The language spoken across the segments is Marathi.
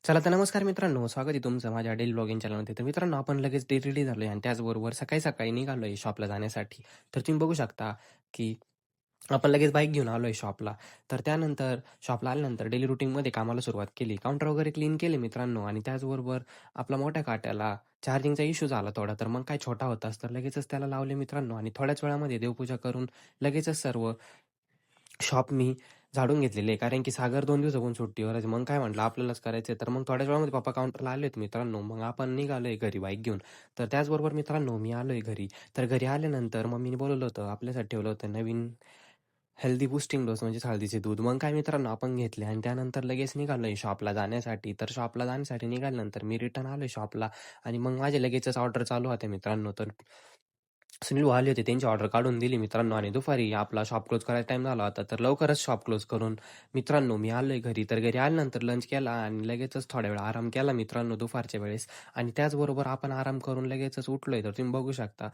चला तर नमस्कार मित्रांनो, स्वागत आहे तुमचं माझ्या डेली ब्लॉगिंग चॅनलमध्ये. तर मित्रांनो आपण लगेच रेडी झालोय आणि त्याचबरोबर सकाळी-सकाळी निघालोय शॉपला जाण्यासाठी. तर तुम्ही बघू शकता, की आपण लगेच बाईक घेऊन आलोय शॉपला. तर त्यानंतर शॉपला आल्यानंतर डेली रुटीनमध्ये कामाला सुरुवात केली. काउंटर वगैरे क्लीन केले मित्रांनो आणि त्याचबरोबर आपला मोठ्या काट्याला चार्जिंगचा इश्यू झाला थोडा, तर मग काय छोटा होताच, तर लगेचच त्याला लावले मित्रांनो आणि थोड्याच वेळामध्ये देवपूजा करून लगेचच सर्व शॉप मी झाडून घेतलेली आहे. कारण की सागर 2 दिवसापासून सुट्टीवर आहे. मग काय म्हटलं आपल्यालाच करायचंय. तर मग थोड्याच वेळामध्ये पप्पा काउंटरला आले होते मित्रांनो. मग आपण निघालोय घरी बाईक घेऊन. तर त्याचबरोबर मित्रांनो मी आलोय घरी. तर घरी आल्यानंतर मम्मीने बोलावलं होतं, आपल्यासाठी ठेवलं होतं नवीन हेल्दी बूस्टिंग डोस म्हणजेच हळदीचे दूध. मग काय मित्रांनो आपण घेतले आणि त्यानंतर लगेच निघालोय शॉपला जाण्यासाठी. तर शॉपला जाण्यासाठी निघाल्यानंतर मी रिटर्न आलोय शॉपला आणि मग माझे लगेचच ऑर्डर चालू होत्या मित्रांनो. तर सुनील भाऊ आले होते. त्यांची ऑर्डर काढून दिली मित्रांनो आणि दुपारी आपला शॉप क्लोज करायचा टाईम झाला होता. तर लवकरच शॉप क्लोज करून मित्रांनो मी आलोय घरी. तर घरी आल्यानंतर लंच केला आणि लगेचच थोड्या वेळ आराम केला मित्रांनो दुपारच्या वेळेस आणि त्याचबरोबर आपण आराम करून लगेचच उठलोय. तर तुम्ही बघू शकता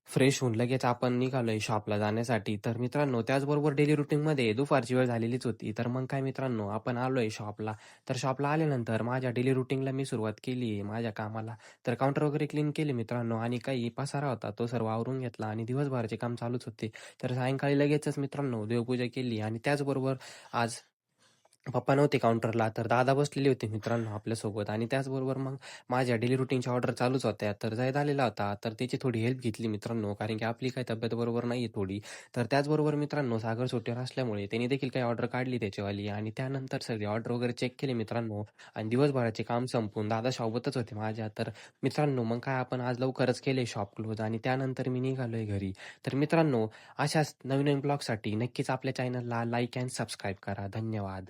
फ्रेश होऊन लगेच आपण निघालोय शॉपला जाण्यासाठी. तर मित्रांनो त्याचबरोबर डेली रुटीनमध्ये दुपारची वेळ झालेलीच होती. तर मग काय मित्रांनो आपण आलोय शॉपला. तर शॉपला आल्यानंतर माझ्या डेली रुटीनला मी सुरुवात केली आहे माझ्या कामाला. तर काउंटर वगैरे क्लीन केले मित्रांनो आणि काही पसारा होता तो सर्व आवरून घेतला आणि दिवसभराचे काम चालूच होते. तर सायंकाळी लगेचच मित्रांनो देवपूजा केली आणि त्याचबरोबर आज पप्पा नव्हते काउंटरला, तर दादा बसलेले होते मित्रांनो आपल्यासोबत आणि त्याचबरोबर मग माझ्या डेली रुटीनच्या ऑर्डर चालूच होत्या. तर जाहीर आलेला होता, तर त्याची थोडी हेल्प घेतली मित्रांनो, कारण की आपली काही तब्येत बरोबर नाहीये थोडी. तर त्याचबरोबर मित्रांनो सागर सुट्टीवर असल्यामुळे त्याने देखील काही ऑर्डर काढली त्याचीवाली आणि त्यानंतर सगळे ऑर्डर वगैरे चेक केले मित्रांनो आणि दिवसभराचे काम संपवून दादा सोबतच होते माझ्या. तर मित्रांनो मग काय आपण आज लवकरच केले शॉप क्लोज आणि त्यानंतर मी निघालोय घरी. तर मित्रांनो अशाच नवीन-नवीन ब्लॉगसाठी नक्कीच आपल्या चॅनलला लाईक अँड सबस्क्राईब करा. धन्यवाद.